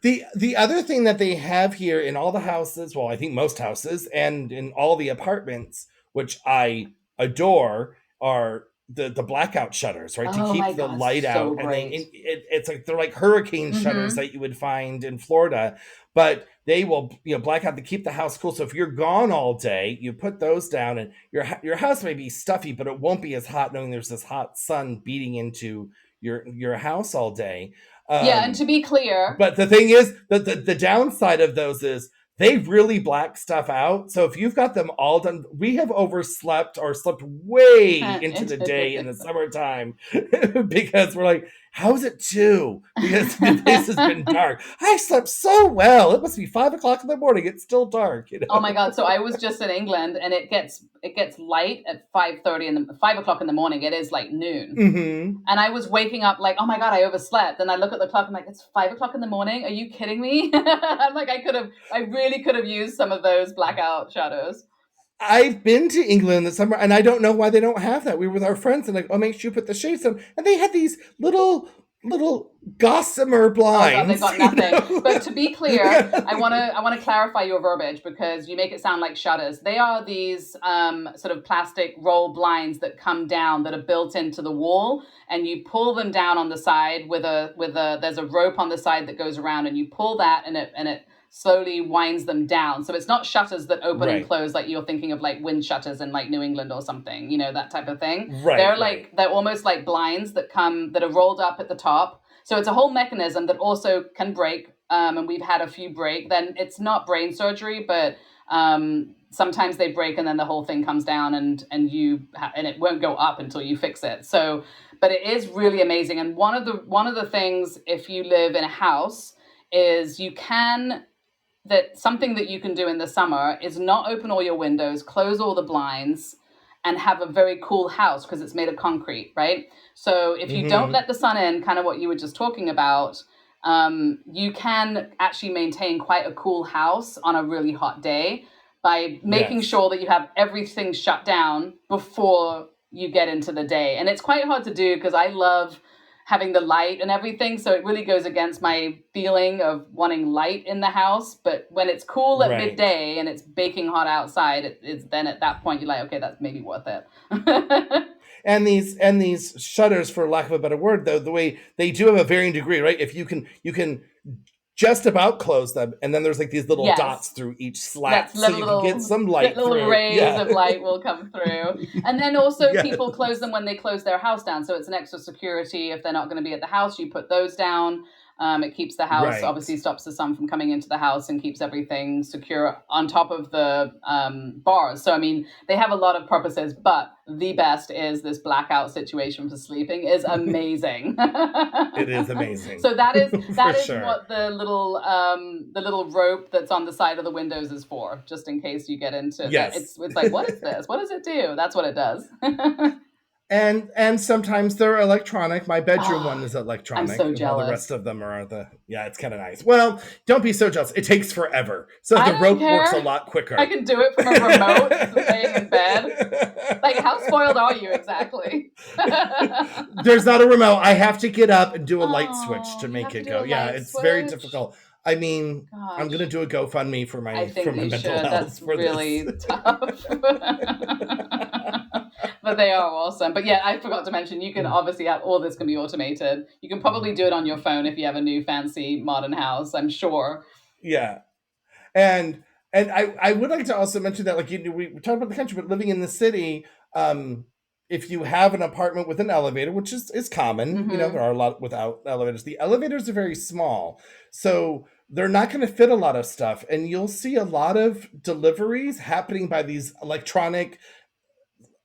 The other thing that they have here in all the houses, well, I think most houses and in all the apartments, which I adore, are the blackout shutters, right? To Oh my keep the God, light so out, and great. it's like they're like hurricane shutters Mm-hmm. that you would find in Florida, but they will black out to keep the house cool. So if you're gone all day, you put those down, and your house may be stuffy, but it won't be as hot knowing there's this hot sun beating into your house all day. Yeah, and Um, to be clear, but the thing is, the downside of those is they really black stuff out. So if you've got them all done, we have overslept or slept way into the day in the summertime because we're like, how's it 2? Because the place has been dark. I slept so well. It must be 5 o'clock in the morning. It's still dark, oh my God. So I was just in England, and it gets light at 5:30 in the 5 o'clock in the morning. It is like noon. Mm-hmm. And I was waking up like, oh my God, I overslept. And I look at the clock, I'm like, it's 5 o'clock in the morning. Are you kidding me? I'm like, I really could have used some of those blackout shadows. I've been to England in the summer, and I don't know why they don't have that. We were with our friends, and like, oh, make sure you put the shades on, and they had these little gossamer Oh God, they've blinds. got nothing. But to be clear, I wanna clarify your verbiage because you make it sound like shutters. They are these sort of plastic roll blinds that come down that are built into the wall, and you pull them down on the side with a there's a rope on the side that goes around, and you pull that, and it slowly winds them down. So it's not shutters that open and Right, close like you're thinking of, like wind shutters in like New England or something, that type of thing. right, They're right, like they're almost like blinds that are rolled up at the top. So it's a whole mechanism that also can break. And we've had a few break. Then it's not brain surgery, but sometimes they break, and then the whole thing comes down, and it won't go up until you fix it. So, but it is really amazing. And one of the things, if you live in a house, is something that you can do in the summer is not open all your windows, close all the blinds, and have a very cool house because it's made of concrete, right? So if you don't mm-hmm, let the sun in, kind of what you were just talking about, you can actually maintain quite a cool house on a really hot day by making yes, sure that you have everything shut down before you get into the day. And it's quite hard to do because I love having the light and everything. So it really goes against my feeling of wanting light in the house. But when it's cool at right. midday and it's baking hot outside, it's then at that point you're like, okay, that's maybe worth it. And these shutters, for lack of a better word, though, the way they do have a varying degree, right? If you can just about close them, and then there's like these little dots Yes. through each That's slat, so you can get some light little through. rays Yeah, of light will come through. And then also yes, people close them when they close their house down. So it's an extra security. If they're not going to be at the house, you put those down. It keeps the house, right. obviously stops the sun from coming into the house and keeps everything secure on top of the bars. So, I mean, they have a lot of purposes, but the best is this blackout situation for sleeping is amazing. It is amazing, So that is for that is sure. what the little rope that's on the side of the windows is for, just in case you get into that. Yes. It's like, what is this? What does it do? That's what it does. And sometimes they're electronic. My bedroom one Oh, is I'm electronic, so while the jealous. rest of them are yeah, it's kind of nice. Well, don't be so jealous. It takes forever. So I the don't rope works a care. lot I quicker. can do it from a remote, laying in bed. Like, how spoiled are you exactly? There's not a remote. I have to get up and do a light switch Oh, to you make have to it do a go. Yeah, light it's very switch. difficult. I mean, I'm gonna Gosh, do a GoFundMe for I my think you mental should. health That's for this. really tough. But they are awesome. But yeah, I forgot to mention you can obviously have all this can be automated. You can probably do it on your phone if you have a new fancy modern house, I'm sure. Yeah, and I would like to also mention that, like, we talked about the country, but living in the city, um, if you have an apartment with an elevator, which is common, there Mm-hmm. are a lot without elevators. The elevators are very small, so they're not going to fit a lot of stuff, and you'll see a lot of deliveries happening by these electronic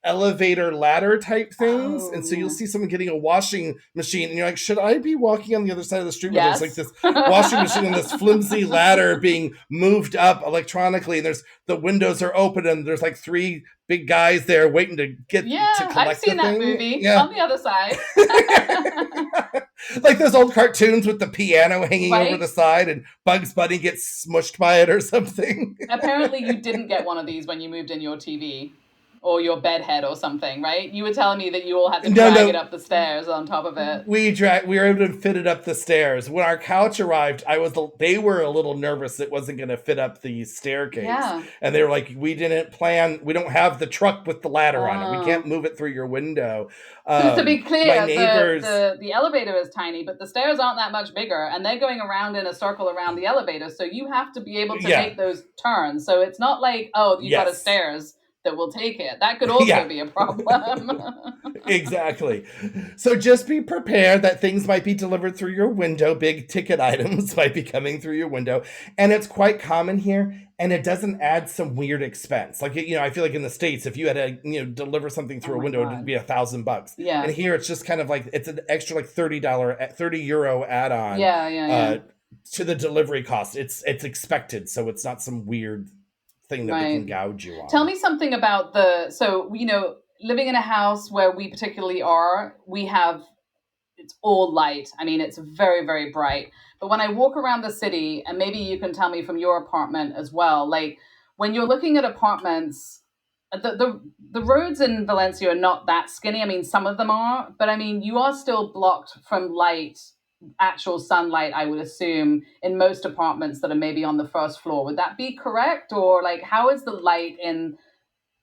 elevator ladder type things. And so you'll Oh, see someone getting a washing machine and you're like, should I be walking on the other side of the street where there's like yes. this washing machine and this flimsy ladder being moved up electronically, and there's the windows are open and there's like three big guys there waiting to get to Yeah, I've collect the seen that thing. movie Yeah. on the other side. Like those old cartoons with the piano hanging over the Right? side and Bugs Bunny gets smushed by it or something. Apparently, you didn't get one of these when you moved in your TV or your bed head or something, right? You were telling me that you all had to No, drag it no, up the stairs on top of it. we were able to fit it up the stairs. When our couch arrived, they were a little nervous it wasn't going to fit up the staircase, Yeah. and they were like, we don't have the truck with the ladder on it, we can't Oh. move it through your window. Because to be My clear, neighbors, the elevator is tiny, but the stairs aren't that much bigger, and they're going around in a circle around the elevator. So you have to be able to yeah, make those turns. So it's not like, oh, you got a yes, stairs that will take it. That could also yeah. be a problem. Exactly. So just be prepared that things might be delivered through your window. Big ticket items might be coming through your window. And it's quite common here. And it doesn't add some weird expense. Like, I feel like in the States, if you had to, deliver something Oh through a my window, it'd God. be $1,000. And Yeah. here it's just kind of like, it's an extra like €30 add-on Yeah, yeah, yeah. to the delivery cost. It's expected. So it's not some weird thing that they can Right. gouge you Tell on. me something about living in a house where we particularly are, it's all light. I mean, it's very, very bright. But when I walk around the city, and maybe you can tell me from your apartment as well, like when you're looking at apartments, the roads in Valencia are not that skinny. I mean, some of them are, but I mean, you are still blocked from light, actual sunlight, I would assume, in most apartments that are maybe on the first floor. Would that be correct? Or like, how is the light in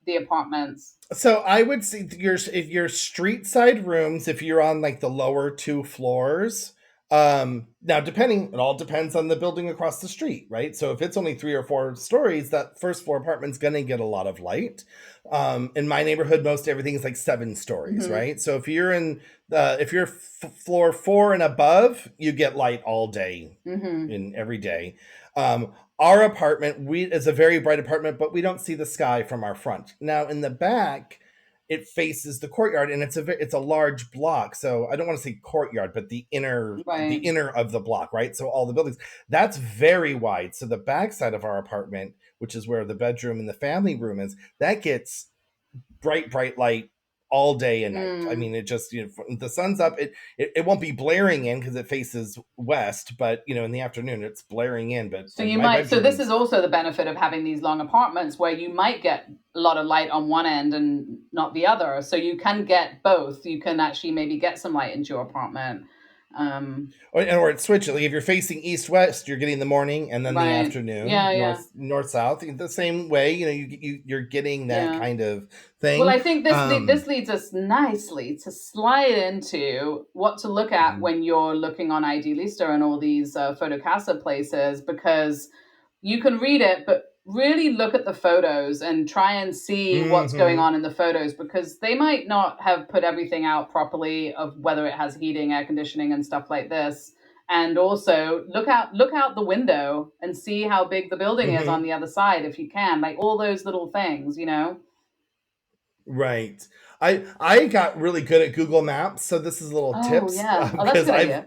the apartments? So I would say if your street side rooms, if you're on like the lower two floors, now depending, it all depends on the building across the street, right? So if it's only 3 or 4 stories, that first floor apartment's gonna get a lot of light. In my neighborhood, most everything is like 7 stories, Mm-hmm. right? So if you're floor 4 and above, you get light all day Mm-hmm. in every day. Our apartment, we is a very bright apartment, but we don't see the sky from our front. Now in the back, it faces the courtyard, and it's a large block. So I don't want to say courtyard, but the Right. inner of the block, right? So all the buildings, that's very wide. So the back side of our apartment, which is where the bedroom and the family room is, that gets bright light all day and night. I Mm. mean, it just, the sun's up, it won't be blaring in because it faces west, but in the afternoon it's blaring in. But So like you my might, so this is bedroom's, also the benefit of having these long apartments where you might get a lot of light on one end and not the other. So you can get both. You can actually maybe get some light into your apartment. Um, or it's switch. Like if you're facing east west, you're getting the morning and then the right. afternoon. Yeah, yeah, North south, the same way. You're getting that yeah. kind of Well, thing. I think this leads us nicely to slide into what to look at Mhm. when you're looking on Idealista and all these Photocasa places, because you can read it, but really look at the photos and try and see what's going Mhm. on in the photos, because they might not have put everything out properly of whether it has heating, air conditioning, and stuff like this. And also look out the window and see how big the building is on Mhm. the other side if you can, like all those little things. Right. I got really good at Google Maps, so this is little Oh tips yeah. Oh, that's a because good idea.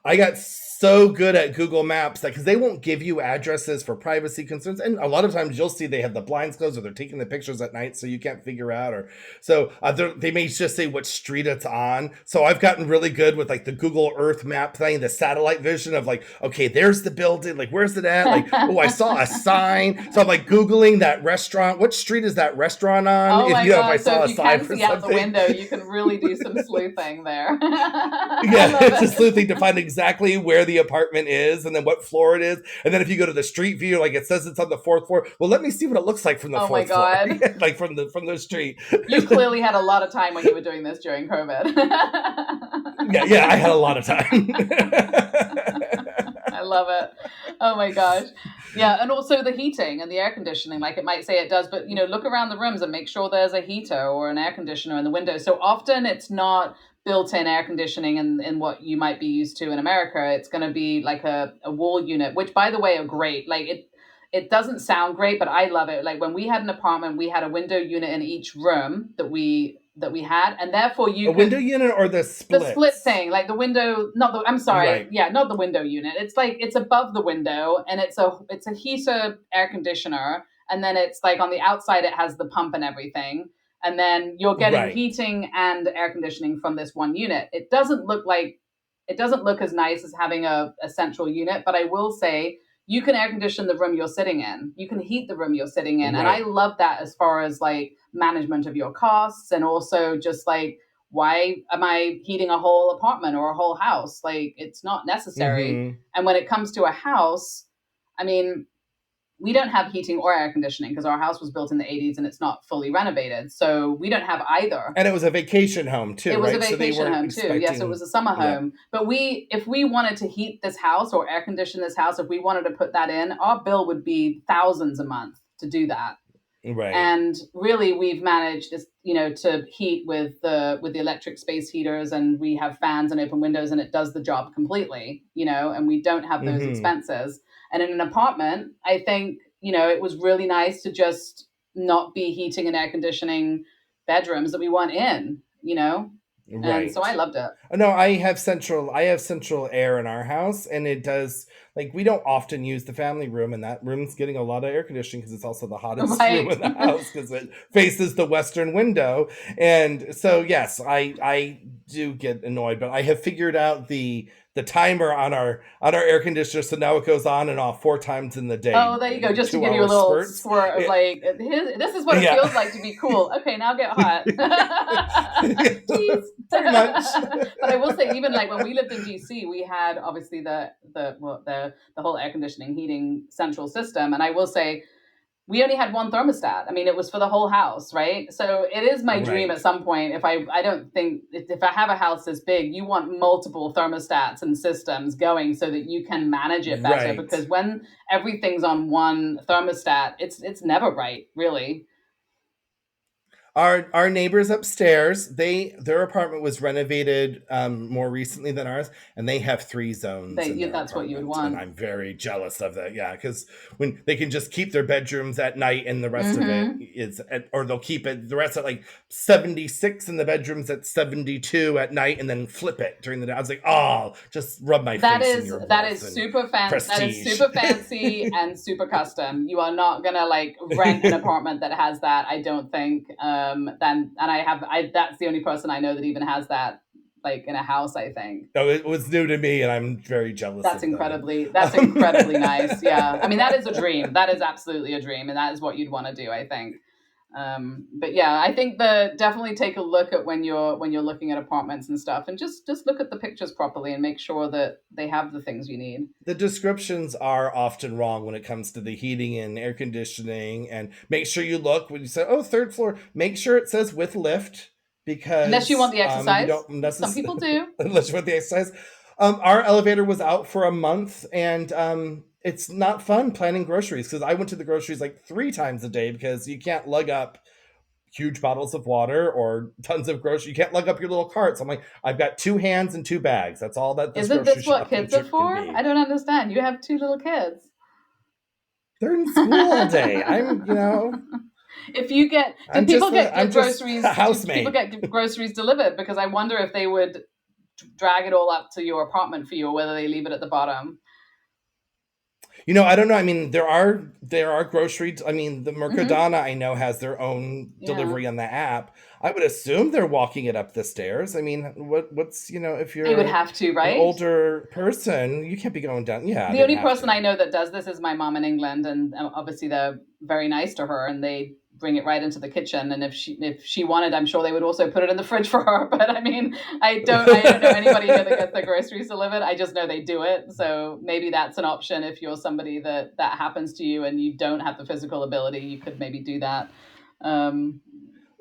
I got so good at Google Maps that because they won't give you addresses for privacy concerns, and a lot of times you'll see they have the blinds closed or they're taking the pictures at night, so you can't figure out. Or so they may just say what street it's on. So I've gotten really good with like the Google Earth map thing, the satellite vision of like, okay, there's the building, like where's it at? Like, oh, I saw a sign, so I'm like googling that restaurant. What street is that restaurant on? Oh If my if I God. So saw if a you sign can for see out the something. window, you can really do some sleuthing there. I Yeah, love it's just it. sleuthing to find exactly where the apartment is and then what floor it is. And then if you go to the street view, like it says it's on the fourth floor. Well, let me see what it looks like from the Oh my fourth floor. God. Like from the street. You clearly had a lot of time when you were doing this during COVID. Yeah, I had a lot of time. I love it. Oh my gosh. Yeah, and also the heating and the air conditioning, like it might say it does, but look around the rooms and make sure there's a heater or an air conditioner in the window. So often it's not built-in air conditioning in what you might be used to in America. It's going to be like a wall unit, which by the way are great. Like it doesn't sound great, but I love it. Like when we had an apartment, we had a window unit in each room that we had, and therefore A you window could unit or the the split splits? thing, like the window, not the, I'm sorry, Right. yeah, not the window unit. It's like it's above the window, and it's a heater air conditioner, and then it's like on the outside it has the pump and everything, and then you're getting Right. heating and air conditioning from this one unit. It doesn't look as nice as having a central unit, but I will say you can air condition the room you're sitting in. You can heat the room you're sitting in. And I Right. love that as far as like management of your costs, and also just like, why am I heating a whole apartment or a whole house? Like, it's not necessary. Mm-hmm. And when it comes to a house, I mean, we don't have heating or air conditioning because our house was built in the 80s and it's not fully renovated. So we don't have either. And it was a vacation home too, It was a right? So they vacation weren't home too. Yes, it was expecting. a summer Yeah. home. But if we wanted to heat this house or air condition this house, if we wanted to put that in, our bill would be thousands a month to do that. Right. And really, we've managed, to heat with the electric space heaters, and we have fans and open windows, and it does the job completely. And we don't have those Mm-hmm. expenses. And in an apartment, I think it was really nice to just not be heating and air conditioning bedrooms that we weren't in. And so I Right. loved it. No, I have central air in our house, and it does, like, we don't often use the family room, and that room's getting a lot of air conditioning because it's also the hottest room Right. in the house because it faces the western window. And so yes, I do get annoyed, but I have figured out the timer on our air conditioner, so now it goes on and off 4 times in the day, Oh, there you go. Just to two give you a hour little spurts. squirt of Yeah, like, this is what it yeah. feels like to be cool. Okay, now get hot. Jeez. Pretty much. But I will say, even like when we lived in DC, we had obviously the whole air conditioning, heating central system, and I will say we only had one thermostat. I mean, it was for the whole house, right? So it is my dream at Right. some point. I don't think if I have a house this big, you want multiple thermostats and systems going so that you can manage it better. Right. Because when everything's on one thermostat, it's never right, really. Our neighbors upstairs, their apartment was renovated more recently than ours, and they have 3 zones in their That's what you would apartment, and want. I'm very jealous of that. Yeah, because when they can just keep their bedrooms at night, and the rest of it Hmm. or they'll keep it the rest at like 76 in the bedrooms at 72 at night, and then flip it during the day. I was like, oh, just rub my That face in is your that warmth is and super fan that is prestige. super fancy and super custom. You are not gonna like rent an apartment that has that. I don't think. Then and I that's the only person I know that even has that like in a house. I think No, it was new to me, and I'm very jealous that's of them. incredibly nice. Yeah, I mean that is a dream. That is absolutely a dream, and that is what you'd want to do. I think. But yeah, I think definitely take a look at when you're looking at apartments and stuff, and just look at the pictures properly and make sure that they have the things you need. The descriptions are often wrong when it comes to the heating and air conditioning. And make sure you look when you say, "Oh, third floor." Make sure it says with lift Unless you because want the you exercise, don't some people necessarily do. unless you want the exercise. Our elevator was out for a month, and it's not fun planning groceries because I went to the groceries like 3 times a day because you can't lug up huge bottles of water or tons of groceries. You can't lug up your little carts. I'm like, I've got 2 hands and 2 bags. That's all that this Isn't grocery this what shopping kids are trip can for? I be. don't understand. You have two little kids. They're in school all day. If you get, do I'm people just get I'm just a groceries? Do people housemaid. get groceries delivered? Because I wonder if they would drag it all up to your apartment for you, or whether they leave it at the bottom. I don't know. I mean, there are grocery. I mean, the Hmm. Mercadona I know has their own Yeah, delivery on the app. I would assume they're walking it up the stairs. I mean, what's if they would you're have to, an right? older person, you can't be going down. Yeah, The they'd only have person to. I know that does this is my mom in England, and obviously they're very nice to her, and they bring it right into the kitchen. And if she wanted, I'm sure they would also put it in the fridge for her. But I mean, I don't know anybody here that gets their groceries delivered. I just know they do it. So maybe that's an option if you're somebody that happens to you and you don't have the physical ability. You could maybe do that. Um,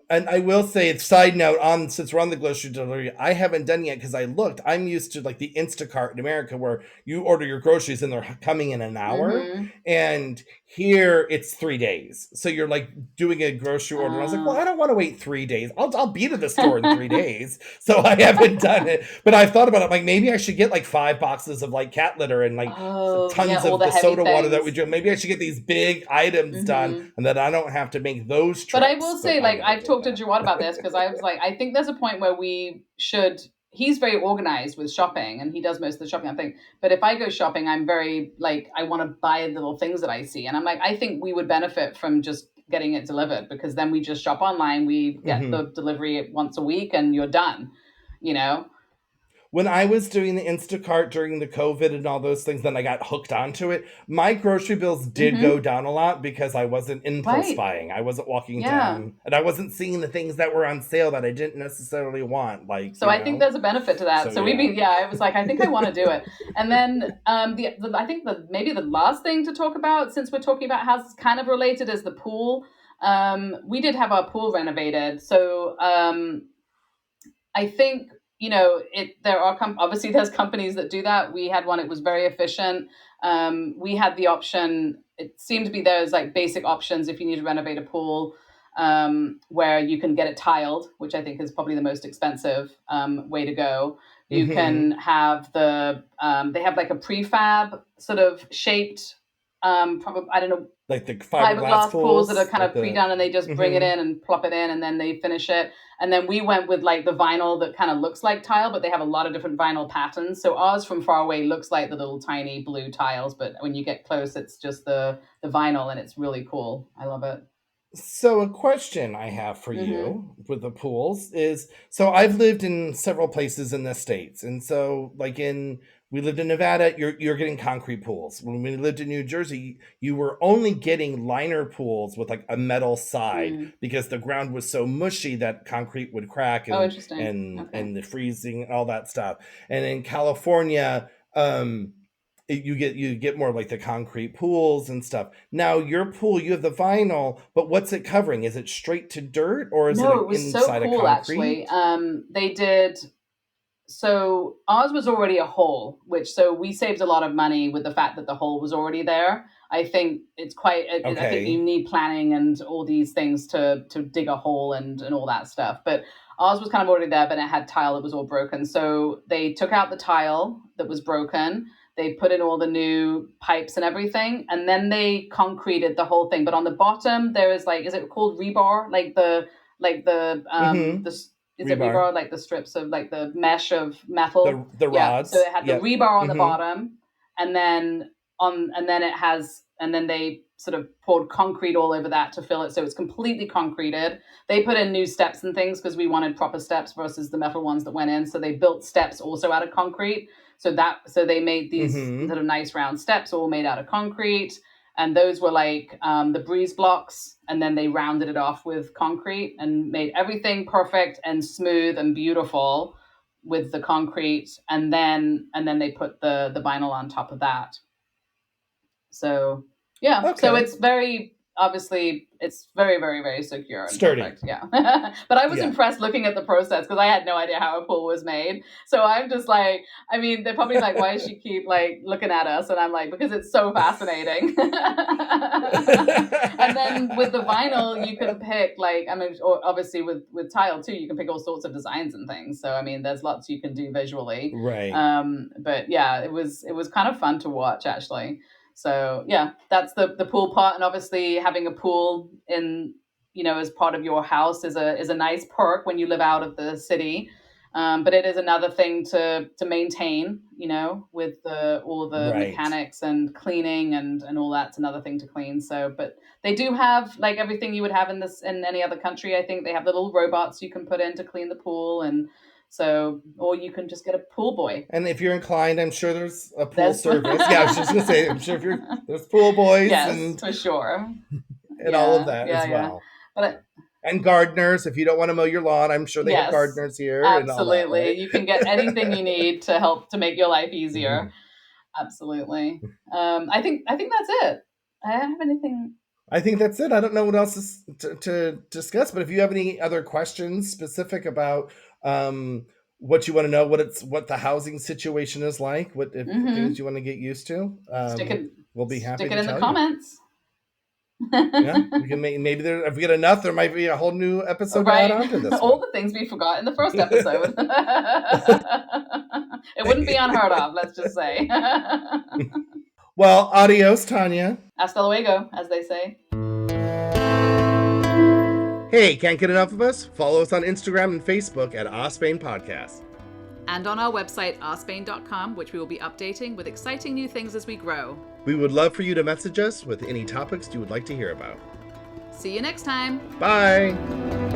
And I will say, side note on since we're on the grocery delivery, I haven't done yet because I looked. I'm used to like the Instacart in America where you order your groceries and they're coming in an hour. Mm-hmm. And here it's 3 days. So you're like doing a grocery order. And I was like, well, I don't want to wait 3 days. I'll be to the store in 3 days. So I haven't done it. But I've thought about it. Like maybe I should get like 5 boxes of like cat litter and like Oh, yeah, tons all of the the heavy soda water that we things. drink. Maybe I should get these big items done Mm-hmm. and that I don't have to make those But I trips. will But say, I like, never I've did talked to that. Jawad about this because I was like, I think there's a point where we should. He's very organized with shopping and he does most of the shopping, I think. But if I go shopping, I'm very, like, I want to buy little things that I see. And I'm like, I think we would benefit from just getting it delivered because then we just shop online. We get Hmm. the delivery once a week and you're done, you know? When I was doing the Instacart during the COVID and all those things, then I got hooked onto it. My grocery bills did go Mm-hmm. down a lot because I wasn't impulse Right. buying. I wasn't walking Yeah. down and I wasn't seeing the things that were on sale that I didn't necessarily want. Like, So I think there's a benefit to that. So So we've yeah. been, yeah, I was like, I think I want to do it. And then I think maybe the last thing to talk about, since we're talking about houses kind of related, is the pool. We did have our pool renovated. So I think, there are obviously there's companies that do that. We had one, it was very efficient. We had the option, it seemed to be there's like basic options if you need to renovate a pool, where you can get it tiled, which I think is probably the most expensive way to go. You can Hmm. have they have like a prefab sort of shaped, probably, I don't know, Like the fiberglass fiberglass pools that are pools, kind like of pre-done and they just bring it in and plop it in and then they finish it. And then we went with like the vinyl that kind of looks like tile, but they have a lot of different vinyl patterns. So ours from far away looks like the little tiny blue tiles, but when you get close, it's just the vinyl and it's really cool. I love it. So a question I have for Mm-hmm. you with the pools is so I've lived in several places in the States. And so like in we lived in Nevada, you're getting concrete pools. When we lived in New Jersey, you were only getting liner pools with like a metal side Mm. because the ground was so mushy that concrete would crack Oh, and interesting. and Okay. and the freezing and all that stuff. And in California, you get more like the concrete pools and stuff. Now your pool, you have the vinyl, but what's it covering? Is it straight to dirt or is it No, it was so inside of cool actually. concrete? They did so ours was already a hole, which so we saved a lot of money with the fact that the hole was already there. I think it's quite. I think you Okay. need planning and all these things to dig a hole and all that stuff. But ours was kind of already there, but it had tile that was all broken. So they took out the tile that was broken. They put in all the new pipes and everything, and then they concreted the whole thing. But on the bottom, there is like, is it called rebar? Like the Mm-hmm. is it Rebar. rebar, like the strips of like the mesh of metal? The Yeah, so rods. it had the Yep. rebar on the Mm-hmm. bottom, and then they sort of poured concrete all over that to fill it, so it's completely concreted. They put in new steps and things because we wanted proper steps versus the metal ones that went in, so they built steps also out of concrete. So they made these Mm-hmm. sort of nice round steps all made out of concrete, and those were like the breeze blocks, and then they rounded it off with concrete and made everything perfect and smooth and beautiful with the concrete, and then they put the vinyl on top of that. So yeah, so Okay. it's very obviously it's very very very secure and Sturdy. perfect. Yeah, but I was Yeah. impressed looking at the process because I had no idea how a pool was made. So I'm just like, I mean, they're probably like, why does she keep like looking at us? And I'm like, because it's so fascinating. And then with the vinyl, you can pick like, I mean, or obviously with tile too, you can pick all sorts of designs and things. So I mean, there's lots you can do visually. Right. But yeah, it was kind of fun to watch actually. So yeah, that's the pool part, and obviously having a pool in as part of your house is a nice perk when you live out of the city. But it is another thing to maintain, with all the Right. mechanics and cleaning and all that's another thing to clean. So, but they do have like everything you would have in any other country. I think they have little robots you can put in to clean the pool, and so or you can just get a pool boy. And if you're inclined, I'm sure there's a pool There's service. Yeah, I was just gonna say, I'm sure if you're there's pool boys yes, and for sure. all of Yeah, that yeah, as yeah. well. But And gardeners, if you don't want to mow your lawn, I'm sure they have yes, gardeners here and all that, absolutely. right? You can get anything you need to help to make your life easier. Mhm. Absolutely. I think that's it. I don't have anything. I think that's it. I don't know what else is to discuss, but if you have any other questions specific about what you want to know, what the housing situation is like, what if things Mm-hmm. you want to get used to, Stick it, we'll be happy stick it to in the tell you. comments. Yeah, we can maybe there if we get enough, there might be a whole new episode to add Right. on to this All one. the things we forgot in the first episode. It wouldn't be unheard of, let's just say. Well, adios, Tanya. Hasta luego, as they say. Hey, can't get enough of us? Follow us on Instagram and Facebook at Ospain Podcast. And on our website, ourspain.com, which we will be updating with exciting new things as we grow. We would love for you to message us with any topics you would like to hear about. See you next time. Bye.